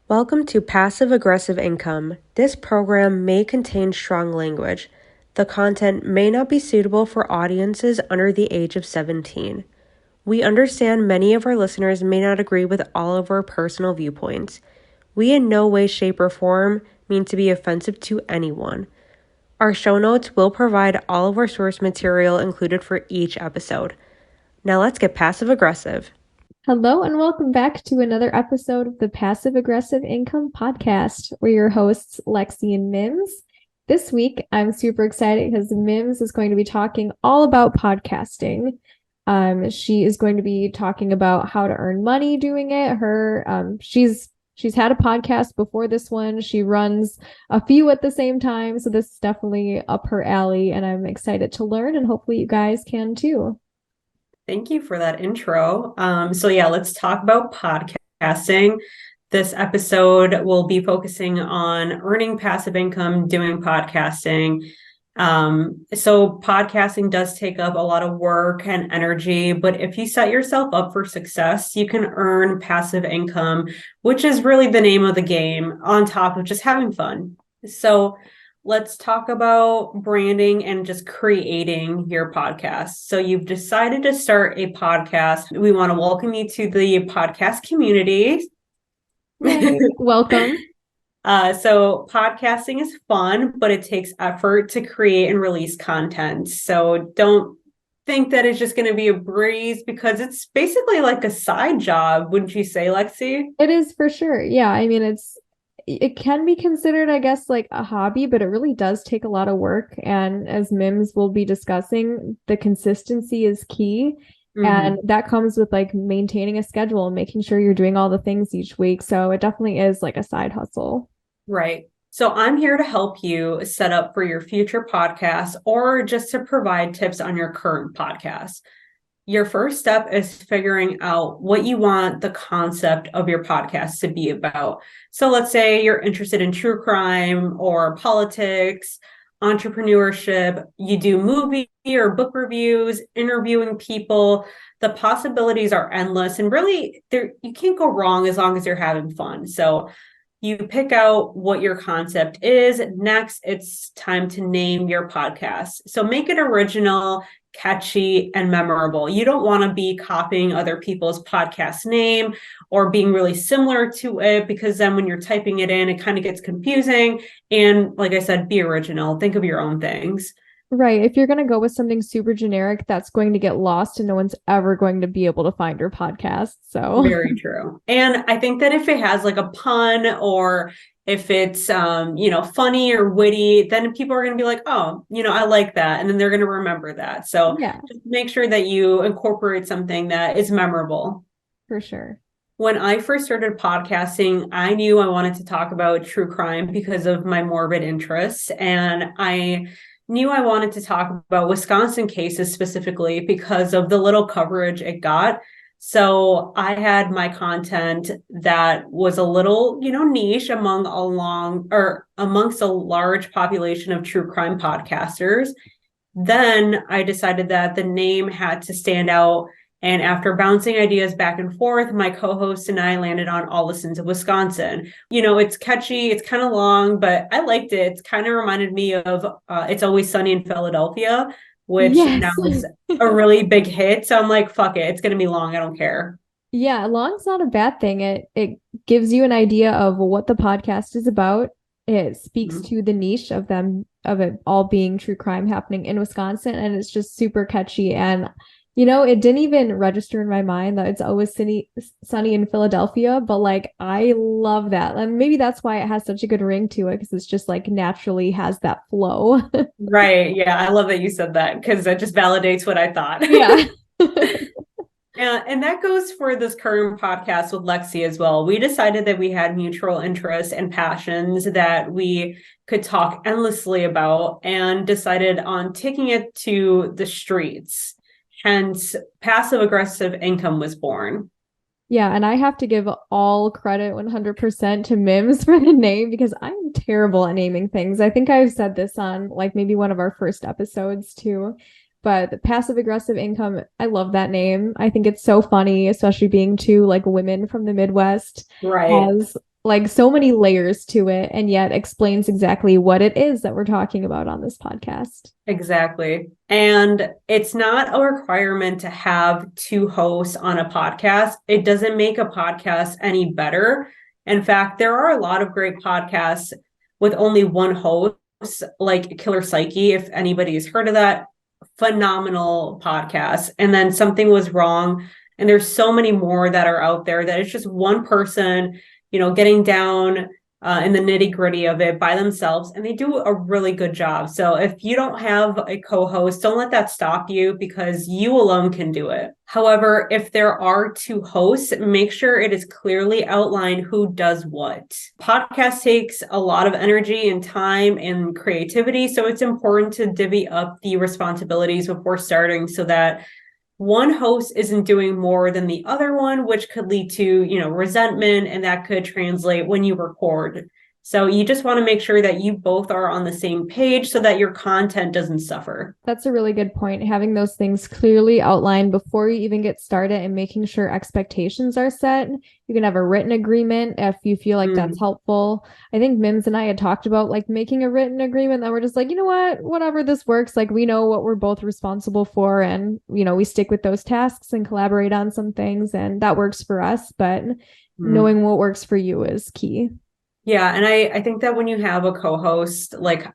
Welcome to Passive Aggressive Income. This program may contain strong language. The content may not be suitable for audiences under the age of 17. We understand many of our listeners may not agree with all of our personal viewpoints. We in no way, shape, or form mean to be offensive to anyone. Our show notes will provide all of our source material included for each episode. Now let's get passive aggressive. Hello and welcome back to another episode of the Passive Aggressive Income Podcast. We're your hosts, Lexi and Mims. This week, I'm super excited because Mims is going to be talking all about podcasting. She is going to be talking about how to earn money doing it. She's had a podcast before this one. She runs a few at the same time, so this is definitely up her alley, and I'm excited to learn, and hopefully you guys can too. Thank you for that intro. Let's talk about podcasting. This episode will be focusing on earning passive income doing podcasting. So podcasting does take up a lot of work and energy, but if you set yourself up for success, you can earn passive income, which is really the name of the game, on top of just having fun. So let's talk about branding and just creating your podcast. So you've decided to start a podcast. We want to welcome you to the podcast community. Yay. Welcome. So podcasting is fun, but it takes effort to create and release content. So don't think that it's just going to be a breeze, because it's basically like a side job, wouldn't you say, Lexi? It is for sure. Yeah, I mean it can be considered, I guess, like a hobby, but it really does take a lot of work. And as Mims will be discussing, the consistency is key. Mm-hmm. And that comes with like maintaining a schedule and making sure you're doing all the things each week. So it definitely is like a side hustle. Right. So I'm here to help you set up for your future podcast, or just to provide tips on your current podcast. Your first step is figuring out what you want the concept of your podcast to be about. So let's say you're interested in true crime or politics, entrepreneurship, you do movie or book reviews, interviewing people. The possibilities are endless, and really you can't go wrong as long as you're having fun. So you pick out what your concept is. Next, it's time to name your podcast. So make it original, catchy, and memorable. You don't want to be copying other people's podcast name or being really similar to it, because then when you're typing it in, it kind of gets confusing. And like I said, be original. Think of your own things. Right. If you're going to go with something super generic, that's going to get lost and no one's ever going to be able to find your podcast. So, Very true. And I think that if it has like a pun, or if it's, funny or witty, then people are going to be like, oh, I like that. And then they're going to remember that. So yeah, just make sure that you incorporate something that is memorable. for sure. When I first started podcasting, I knew I wanted to talk about true crime because of my morbid interests. And I knew I wanted to talk about Wisconsin cases specifically because of the little coverage it got. So I had my content that was a little, niche amongst a large population of true crime podcasters. Then I decided that the name had to stand out. And after bouncing ideas back and forth, my co-host and I landed on All Listen to Wisconsin. It's catchy, it's kind of long, but I liked it. It's kind of reminded me of It's Always Sunny in Philadelphia, which now Yes. is a really big hit. So I'm like, fuck it, it's going to be long. I don't care. Yeah, long's not a bad thing. It gives you an idea of what the podcast is about. It speaks Mm-hmm. to the niche of it all being true crime happening in Wisconsin, and it's just super catchy. And it didn't even register in my mind that it's always sunny in Philadelphia, but like I love that. And maybe that's why it has such a good ring to it, because it's just like naturally has that flow. Right. Yeah. I love that you said that, because that just validates what I thought. Yeah. And that goes for this current podcast with Lexi as well. We decided that we had mutual interests and passions that we could talk endlessly about, and decided on taking it to the streets. Hence, passive aggressive income was born. Yeah, and I have to give all credit 100% to Mims for the name, because I'm terrible at naming things. I think I've said this on like maybe one of our first episodes too. But passive aggressive income, I love that name. I think it's so funny, especially being two like women from the Midwest, Right. as like so many layers to it and yet explains exactly what it is that we're talking about on this podcast. Exactly. And it's not a requirement to have two hosts on a podcast. It doesn't make a podcast any better. In fact, there are a lot of great podcasts with only one host, like Killer Psyche, if anybody has heard of that. Phenomenal podcast. And then something was wrong. And there's so many more that are out there that it's just one person, getting down in the nitty gritty of it by themselves, and they do a really good job. So if you don't have a co-host, don't let that stop you because you alone can do it. However, if there are two hosts, make sure it is clearly outlined who does what. Podcast takes a lot of energy and time and creativity, so it's important to divvy up the responsibilities before starting so that one host isn't doing more than the other one, which could lead to, resentment, and that could translate when you record. So you just want to make sure that you both are on the same page so that your content doesn't suffer. That's a really good point. Having those things clearly outlined before you even get started and making sure expectations are set. You can have a written agreement if you feel like that's helpful. I think Mims and I had talked about like making a written agreement that we're just like, you know what, whatever this works, like we know what we're both responsible for, and we stick with those tasks and collaborate on some things, and that works for us, but knowing what works for you is key. Yeah. And I think that when you have a co-host, like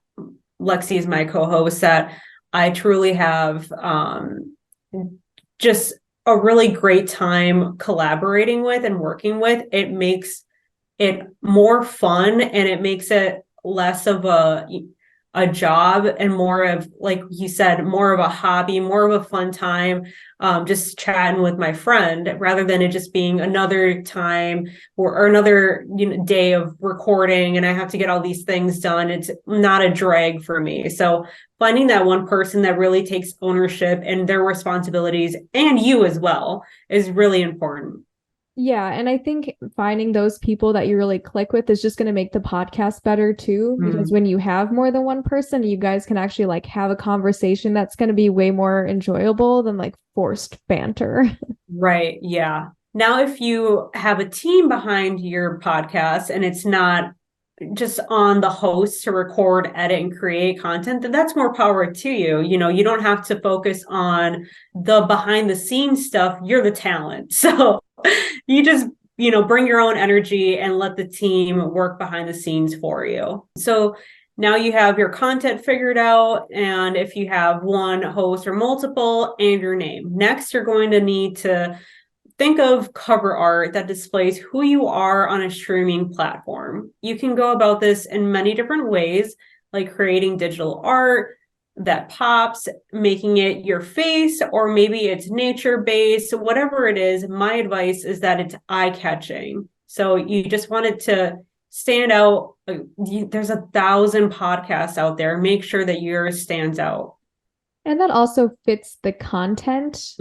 Lexi is my co-host, that I truly have just a really great time collaborating with and working with. It makes it more fun, and it makes it less of a job and more of, like you said, more of a hobby, more of a fun time, just chatting with my friend, rather than it just being another time or another day of recording and I have to get all these things done. It's not a drag for me. So finding that one person that really takes ownership and their responsibilities, and you as well, is really important. Yeah, and I think finding those people that you really click with is just going to make the podcast better too, because when you have more than one person, you guys can actually like have a conversation that's going to be way more enjoyable than like forced banter. Right. Yeah. Now, if you have a team behind your podcast and it's not just on the host to record, edit, and create content, then that's more power to you. You don't have to focus on the behind the scenes stuff. You're the talent. So you just, bring your own energy and let the team work behind the scenes for you. So now you have your content figured out. And if you have one host or multiple, and your name. Next, you're going to need to think of cover art that displays who you are on a streaming platform. You can go about this in many different ways, like creating digital art that pops, making it your face, or maybe it's nature-based, whatever it is. My advice is that it's eye-catching. So you just want it to stand out. There's 1,000 podcasts out there. Make sure that yours stands out. And that also fits the content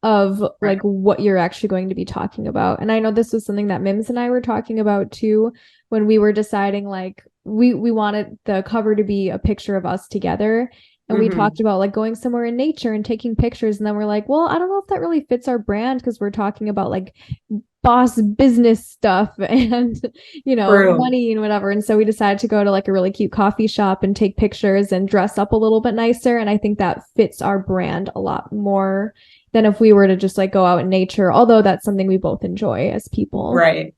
of like what you're actually going to be talking about. And I know this was something that Mims and I were talking about too, when we were deciding like we wanted the cover to be a picture of us together. And we talked about like going somewhere in nature and taking pictures. And then we're like, well, I don't know if that really fits our brand because we're talking about like boss business stuff and money and whatever. And so we decided to go to like a really cute coffee shop and take pictures and dress up a little bit nicer. And I think that fits our brand a lot more than if we were to just like go out in nature, although that's something we both enjoy as people. Right.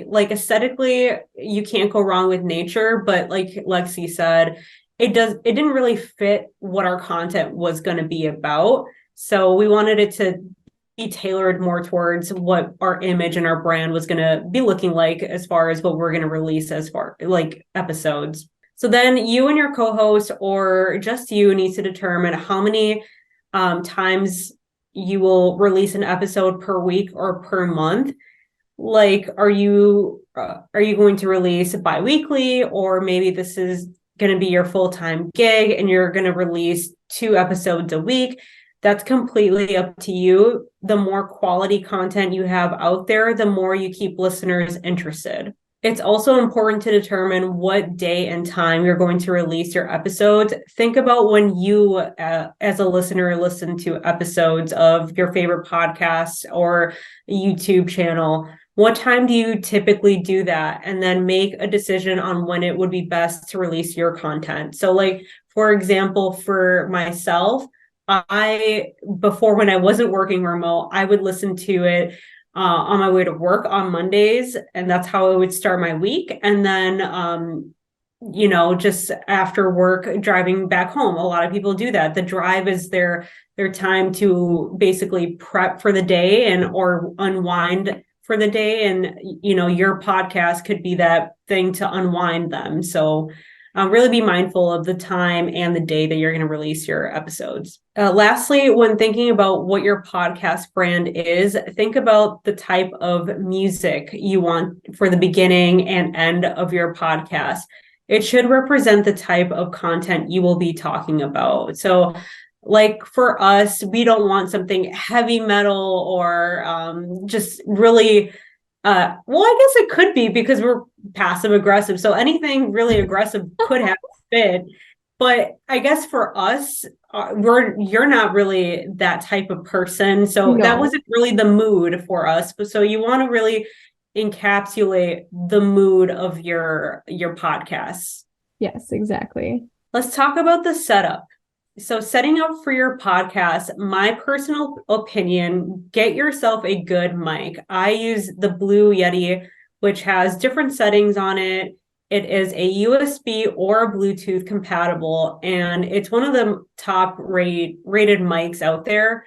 Like aesthetically, you can't go wrong with nature, but like Lexi said, it didn't really fit what our content was going to be about. So we wanted it to be tailored more towards what our image and our brand was going to be looking like as far as what we're going to release as far like episodes. So then you and your co-host, or just you, need to determine how many times you will release an episode per week or per month. Like, are you going to release bi-weekly, or maybe this is going to be your full-time gig and you're going to release 2 episodes a week? That's completely up to you. The more quality content you have out there, the more you keep listeners interested. It's also important to determine what day and time you're going to release your episodes. Think about when you, as a listener, listen to episodes of your favorite podcasts or YouTube channel. What time do you typically do that? And then make a decision on when it would be best to release your content. So like, for example, for myself, before when I wasn't working remote, I would listen to it on my way to work on Mondays, and that's how I would start my week. And then just after work, driving back home. A lot of people do that. The drive is their time to basically prep for the day and or unwind for the day. And your podcast could be that thing to unwind them. So really be mindful of the time and the day that you're going to release your episodes. Lastly, when thinking about what your podcast brand is, think about the type of music you want for the beginning and end of your podcast. It should represent the type of content you will be talking about. So like for us, we don't want something heavy metal or just really well, I guess it could be because we're passive aggressive. So anything really aggressive could have fit. But I guess for us, you're not really that type of person. So that No. wasn't really the mood for us. But so you want to really encapsulate the mood of your podcasts. Yes, exactly. Let's talk about the setup. So setting up for your podcast, my personal opinion, get yourself a good mic. I use the Blue Yeti, which has different settings on it. It is a USB or Bluetooth compatible, and it's one of the top rated mics out there.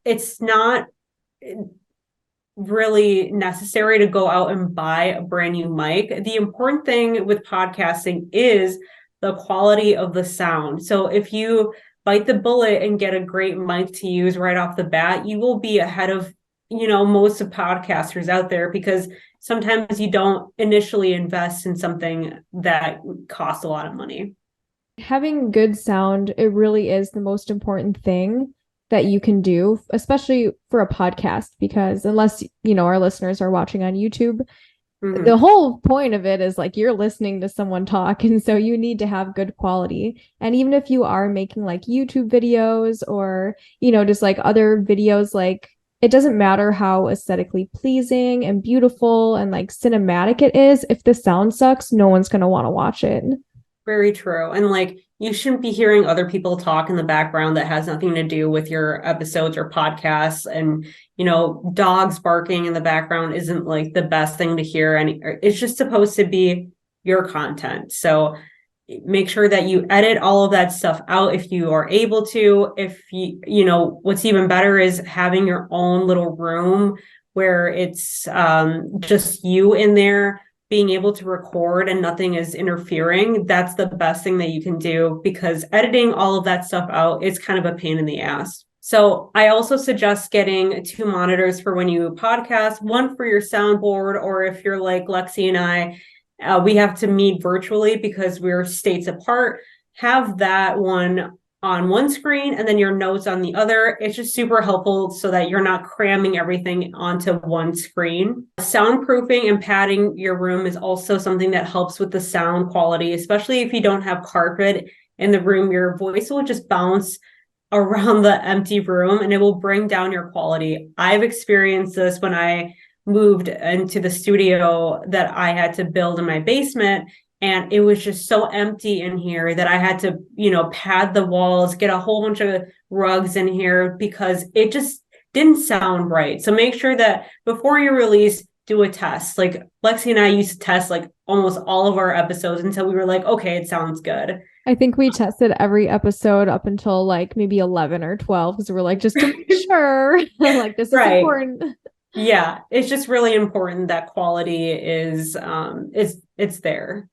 It's not really necessary to go out and buy a brand new mic. The important thing with podcasting is the quality of the sound. So if you bite the bullet and get a great mic to use right off the bat, you will be ahead of, most of podcasters out there, because sometimes you don't initially invest in something that costs a lot of money. Having good sound, it really is the most important thing that you can do, especially for a podcast, because unless, our listeners are watching on YouTube, the whole point of it is like you're listening to someone talk. And so you need to have good quality. And even if you are making like YouTube videos or, just like other videos, like it doesn't matter how aesthetically pleasing and beautiful and like cinematic it is. If the sound sucks, no one's going to want to watch it. Very true. And like, you shouldn't be hearing other people talk in the background that has nothing to do with your episodes or podcasts. And, dogs barking in the background isn't like the best thing to hear. And it's just supposed to be your content. So make sure that you edit all of that stuff out if you are able to. If what's even better is having your own little room where it's just you in there, being able to record and nothing is interfering. That's the best thing that you can do, because editing all of that stuff out is kind of a pain in the ass. So I also suggest getting 2 monitors for when you podcast, one for your soundboard, or if you're like Lexi and I, we have to meet virtually because we're states apart, have that one on one screen and then your notes on the other. It's just super helpful so that you're not cramming everything onto one screen. Soundproofing and padding your room is also something that helps with the sound quality, especially if you don't have carpet in the room. Your voice will just bounce around the empty room and it will bring down your quality. I've experienced this when I moved into the studio that I had to build in my basement. And it was just so empty in here that I had to, pad the walls, get a whole bunch of rugs in here because it just didn't sound right. So make sure that before you release, do a test. Like Lexi and I used to test like almost all of our episodes until we were like, okay, it sounds good. I think we tested every episode up until like maybe 11 or 12 because we're like, just to make sure, like this is important. Yeah, it's just really important that quality is it's there.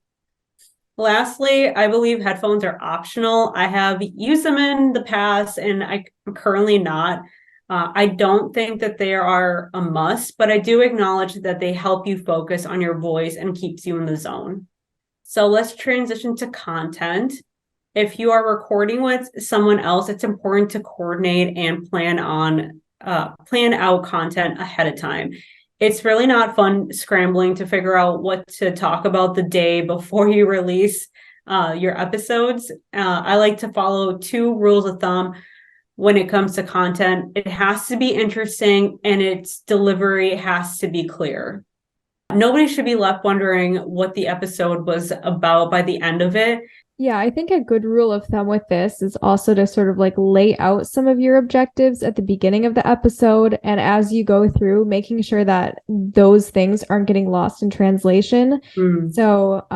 Lastly, I believe headphones are optional. I have used them in the past and I'm currently not. I don't think that they are a must, but I do acknowledge that they help you focus on your voice and keeps you in the zone. So let's transition to content. If you are recording with someone else, it's important to coordinate and plan out content ahead of time. It's really not fun scrambling to figure out what to talk about the day before you release your episodes. I like to follow 2 rules of thumb. when it comes to content. It has to be interesting and its delivery has to be clear. Nobody should be left wondering what the episode was about by the end of it. Yeah, I think a good rule of thumb with this is also to sort of like lay out some of your objectives at the beginning of the episode. And as you go through, making sure that those things aren't getting lost in translation. So,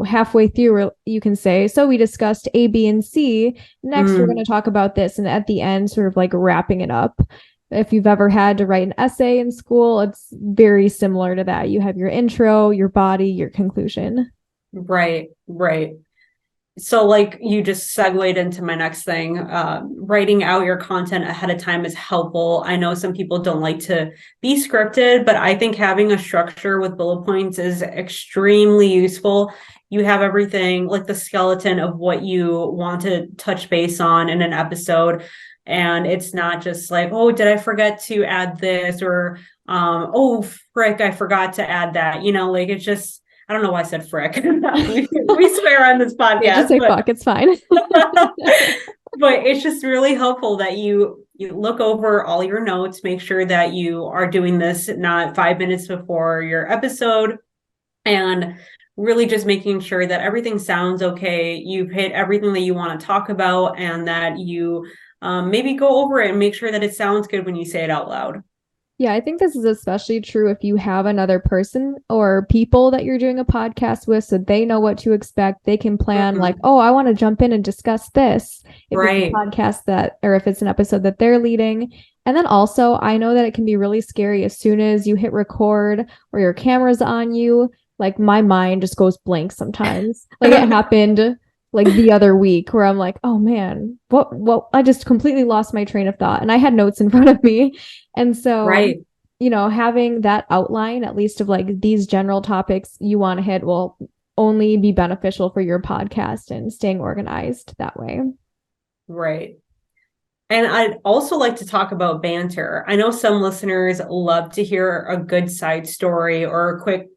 halfway through, you can say, so we discussed A, B, and C. Next, we're going to talk about this. And at the end, sort of like wrapping it up. If you've ever had to write an essay in school, it's very similar to that. You have your intro, your body, your conclusion. Right. So like you just segued into my next thing. Writing out your content ahead of time is helpful. I know some people don't like to be scripted, but I think having a structure with bullet points is extremely useful. You have everything, like the skeleton of what you want to touch base on in an episode. And it's not just like, oh, did I forget to add this? Or, oh, frick, I forgot to add that. Like it's just, I don't know why I said frick. we swear on this podcast. Yeah, just say fuck, it's fine. But it's just really helpful that you look over all your notes, make sure that you are doing this not 5 minutes before your episode, and really just making sure that everything sounds okay. You've hit everything that you want to talk about, and that you maybe go over it and make sure that it sounds good when you say it out loud. Yeah, I think this is especially true if you have another person or people that you're doing a podcast with, so they know what to expect. They can plan like, oh, I want to jump in and discuss this if it's a podcast or if it's an episode that they're leading. And then also, I know that it can be really scary as soon as you hit record or your camera's on you. Like my mind just goes blank sometimes. Like it happened like the other week where I'm like, oh man, what I just completely lost my train of thought and I had notes in front of me. And so, having that outline, at least of like these general topics you want to hit will only be beneficial for your podcast and staying organized that way. Right. And I'd also like to talk about banter. I know some listeners love to hear a good side story or a quick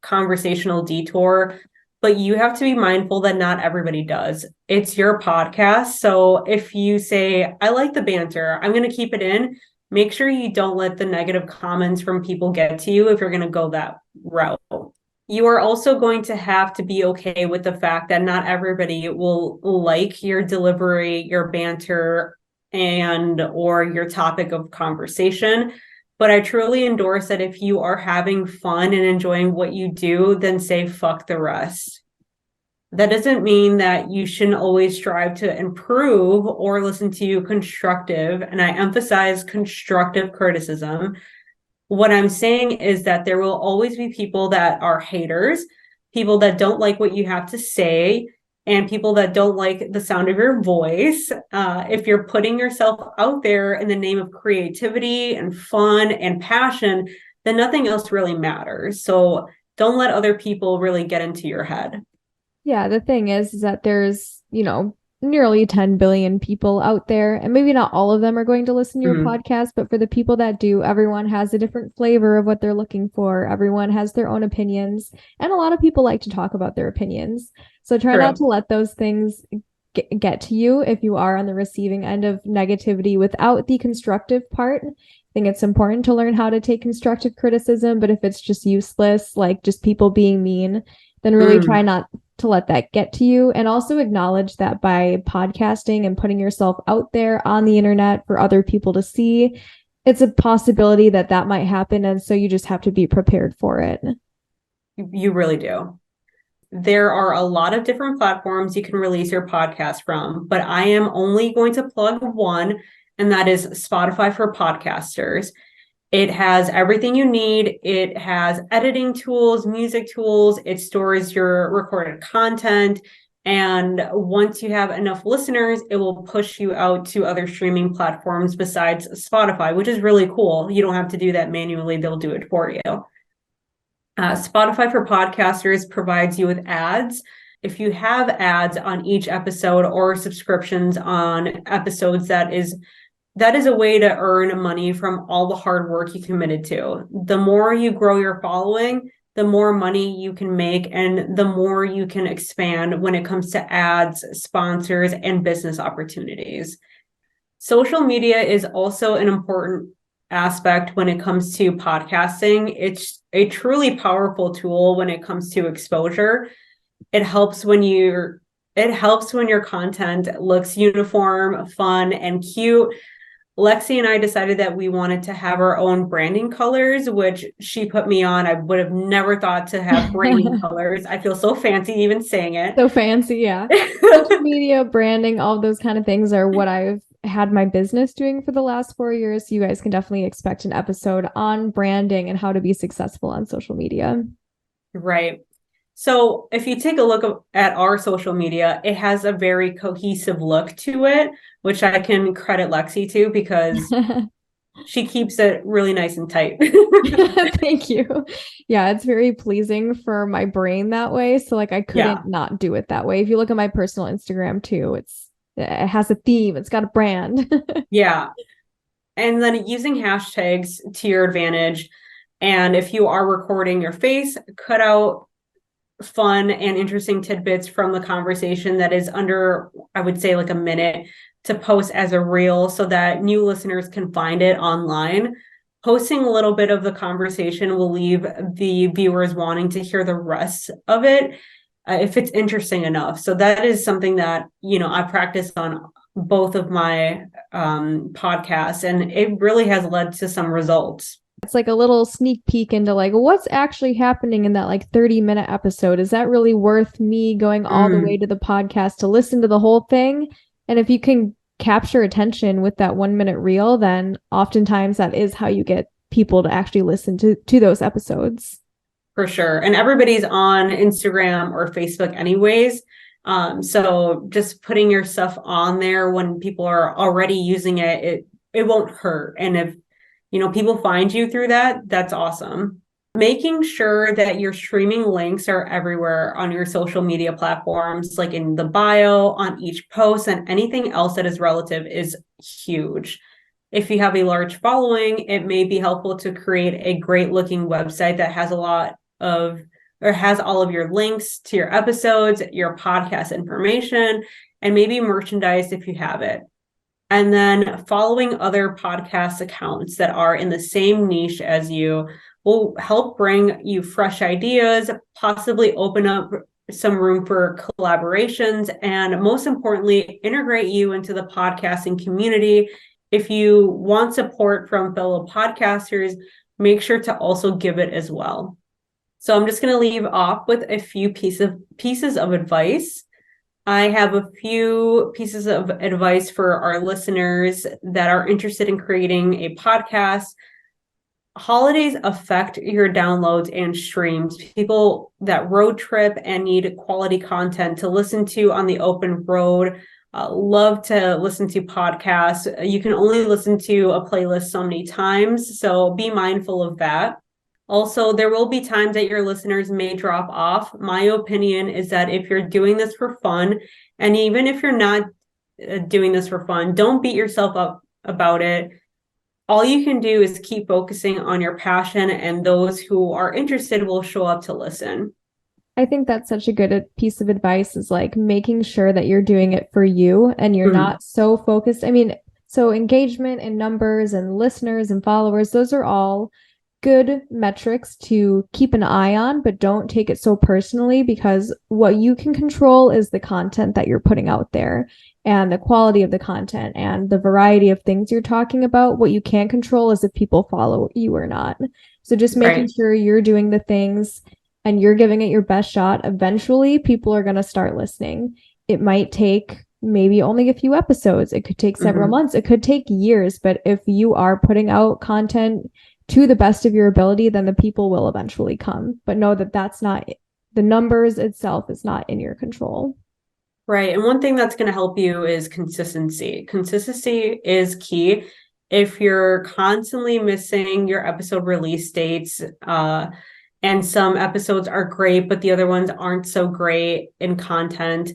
conversational detour, but you have to be mindful that not everybody does. It's your podcast. So if you say, I like the banter, I'm going to keep it in, make sure you don't let the negative comments from people get to you if you're going to go that route. You are also going to have to be okay with the fact that not everybody will like your delivery, your banter, or your topic of conversation. But I truly endorse that if you are having fun and enjoying what you do, then say fuck the rest. That doesn't mean that you shouldn't always strive to improve or listen to constructive, and I emphasize constructive criticism. What I'm saying is that there will always be people that are haters, people that don't like what you have to say, and people that don't like the sound of your voice. If you're putting yourself out there in the name of creativity and fun and passion, then nothing else really matters. So don't let other people really get into your head. Yeah, the thing is that there's, nearly 10 billion people out there, and maybe not all of them are going to listen to your podcast, but for the people that do, everyone has a different flavor of what they're looking for. Everyone has their own opinions, and a lot of people like to talk about their opinions. So try not to let those things get to you if you are on the receiving end of negativity without the constructive part. I think it's important to learn how to take constructive criticism, but if it's just useless, like just people being mean, then really try not to let that get to you, and also acknowledge that by podcasting and putting yourself out there on the internet for other people to see, it's a possibility that that might happen. And so you just have to be prepared for it. You really do. There are a lot of different platforms you can release your podcast from, but I am only going to plug one, and that is Spotify for podcasters. It has everything you need. It has editing tools, music tools. It stores your recorded content. And once you have enough listeners, it will push you out to other streaming platforms besides Spotify, which is really cool. You don't have to do that manually. They'll do it for you. Spotify for podcasters provides you with ads. If you have ads on each episode or subscriptions on episodes, that is a way to earn money from all the hard work you committed to. The more you grow your following, the more money you can make, and the more you can expand when it comes to ads, sponsors, and business opportunities. Social media is also an important aspect when it comes to podcasting. It's a truly powerful tool when it comes to exposure. It helps when you're it helps when your content looks uniform, fun, and cute. Lexi and I decided that we wanted to have our own branding colors, which she put me on. I would have never thought to have branding colors. I feel so fancy even saying it. So fancy, yeah. Social media, branding, all those kind of things are what I've had my business doing for the last 4 years. So you guys can definitely expect an episode on branding and how to be successful on social media. Right. So if you take a look at our social media, it has a very cohesive look to it, which I can credit Lexi to because she keeps it really nice and tight. Thank you. Yeah, it's very pleasing for my brain that way. So like I couldn't not do it that way. If you look at my personal Instagram too, it has a theme, it's got a brand. Yeah. And then using hashtags to your advantage. And if you are recording your face, cut out fun and interesting tidbits from the conversation that is under, I would say, like a minute to post as a reel so that new listeners can find it online. Posting a little bit of the conversation will leave the viewers wanting to hear the rest of it if it's interesting enough. So that is something that, I practice on both of my podcasts, and it really has led to some results. It's like a little sneak peek into like what's actually happening in that like 30-minute episode. Is that really worth me going all the way to the podcast to listen to the whole thing? And if you can capture attention with that 1 minute reel, then oftentimes that is how you get people to actually listen to those episodes. For sure. And everybody's on Instagram or Facebook anyways. So just putting your stuff on there when people are already using it won't hurt. And if people find you through that, that's awesome. Making sure that your streaming links are everywhere on your social media platforms, like in the bio, on each post, and anything else that is relative is huge. If you have a large following, it may be helpful to create a great looking website that has has all of your links to your episodes, your podcast information, and maybe merchandise if you have it. And then following other podcast accounts that are in the same niche as you will help bring you fresh ideas, possibly open up some room for collaborations, and most importantly, integrate you into the podcasting community. If you want support from fellow podcasters, make sure to also give it as well. So I'm just going to leave off with a few pieces of advice. I have a few pieces of advice for our listeners that are interested in creating a podcast. Holidays affect your downloads and streams. People that road trip and need quality content to listen to on the open road love to listen to podcasts. You can only listen to a playlist so many times, so be mindful of that. Also, there will be times that your listeners may drop off. My opinion is that if you're doing this for fun, and even if you're not doing this for fun, don't beat yourself up about it. All you can do is keep focusing on your passion, and those who are interested will show up to listen. I think that's such a good piece of advice, is like making sure that you're doing it for you and you're not so focused. I mean, so engagement and numbers and listeners and followers, those are all good metrics to keep an eye on, but don't take it so personally, because what you can control is the content that you're putting out there and the quality of the content and the variety of things you're talking about. What you can't control is if people follow you or not. So just making sure you're doing the things and you're giving it your best shot. Eventually, people are going to start listening. It might take maybe only a few episodes. It could take several months. It could take years. But if you are putting out content to the best of your ability, then the people will eventually come. But know that that's not the numbers itself is not in your control. Right. And one thing that's going to help you is consistency. Consistency is key. If you're constantly missing your episode release dates, and some episodes are great, but the other ones aren't so great in content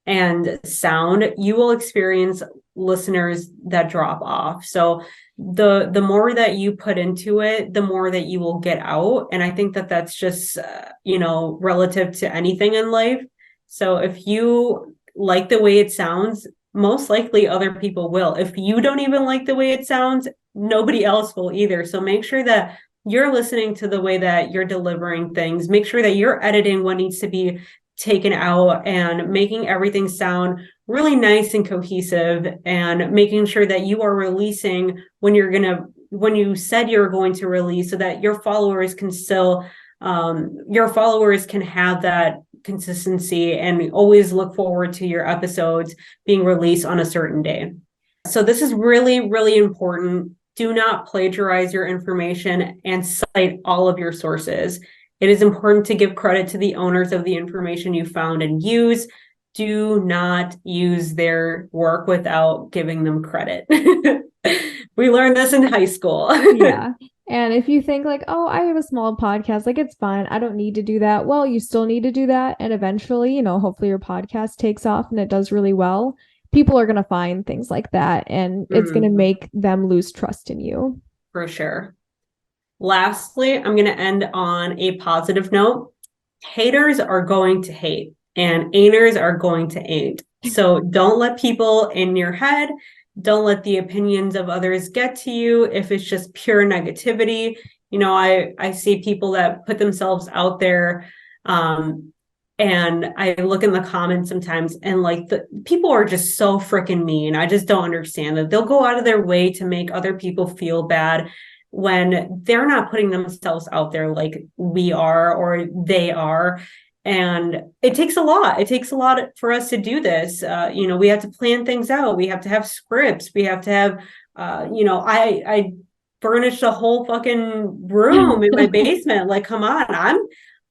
and sound, you will experience listeners that drop off. So the more that you put into it, the more that you will get out. And I think that that's just, relative to anything in life. So if you like the way it sounds, most likely other people will. If you don't even like the way it sounds, nobody else will either. So make sure that you're listening to the way that you're delivering things. Make sure that you're editing what needs to be taken out and making everything sound really nice and cohesive, and making sure that you are releasing when you said you're going to release, so that your followers can still your followers can have that consistency and always look forward to your episodes being released on a certain day. So this is really, really important. Do not plagiarize your information and cite all of your sources. It is important to give credit to the owners of the information you found and use. Do not use their work without giving them credit. We learned this in high school. Yeah. And if you think like, oh, I have a small podcast, like it's fine, I don't need to do that. Well, you still need to do that. And eventually, hopefully your podcast takes off and it does really well. People are going to find things like that, and it's going to make them lose trust in you. For sure. Lastly, I'm going to end on a positive note. Haters are going to hate, and ain'ters are going to ain't. So don't let people in your head, don't let the opinions of others get to you if it's just pure negativity. I see people that put themselves out there, and I look in the comments sometimes, and like the people are just so freaking mean. I just don't understand that. They'll go out of their way to make other people feel bad when they're not putting themselves out there like we are or they are. And it takes a lot. It takes a lot for us to do this. We have to plan things out. We have to have scripts. We have to have, I furnished a whole fucking room in my basement. Like, come on,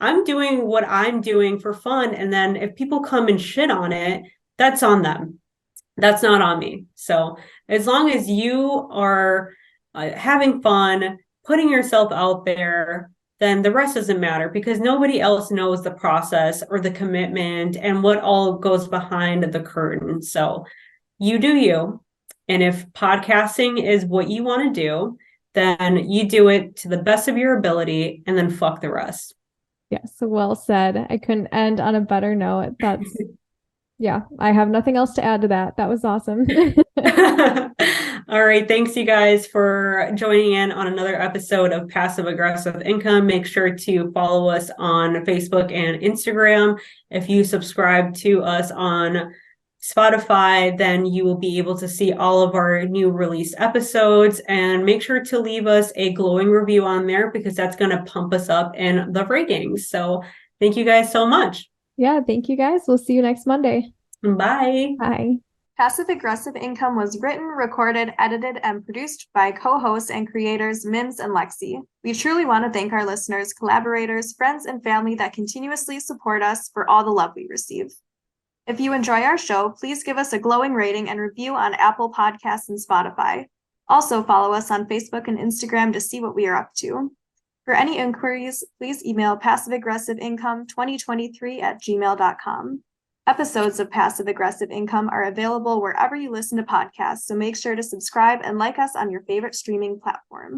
I'm doing what I'm doing for fun. And then if people come and shit on it, that's on them. That's not on me. So as long as you are having fun, putting yourself out there, then the rest doesn't matter, because nobody else knows the process or the commitment and what all goes behind the curtain. So you do you. And if podcasting is what you want to do, then you do it to the best of your ability, and then fuck the rest. Yes, well said. I couldn't end on a better note. Yeah, I have nothing else to add to that. That was awesome. All right. Thanks, you guys, for joining in on another episode of Passive Aggressive Income. Make sure to follow us on Facebook and Instagram. If you subscribe to us on Spotify, then you will be able to see all of our new released episodes, and make sure to leave us a glowing review on there, because that's going to pump us up in the ratings. So thank you guys so much. Yeah, thank you guys. We'll see you next Monday. Bye. Bye. Passive Aggressive Income was written, recorded, edited, and produced by co-hosts and creators Mims and Lexi. We truly want to thank our listeners, collaborators, friends, and family that continuously support us for all the love we receive. If you enjoy our show, please give us a glowing rating and review on Apple Podcasts and Spotify. Also, follow us on Facebook and Instagram to see what we are up to. For any inquiries, please email passiveaggressiveincome2023@gmail.com. Episodes of Passive Aggressive Income are available wherever you listen to podcasts, so make sure to subscribe and like us on your favorite streaming platform.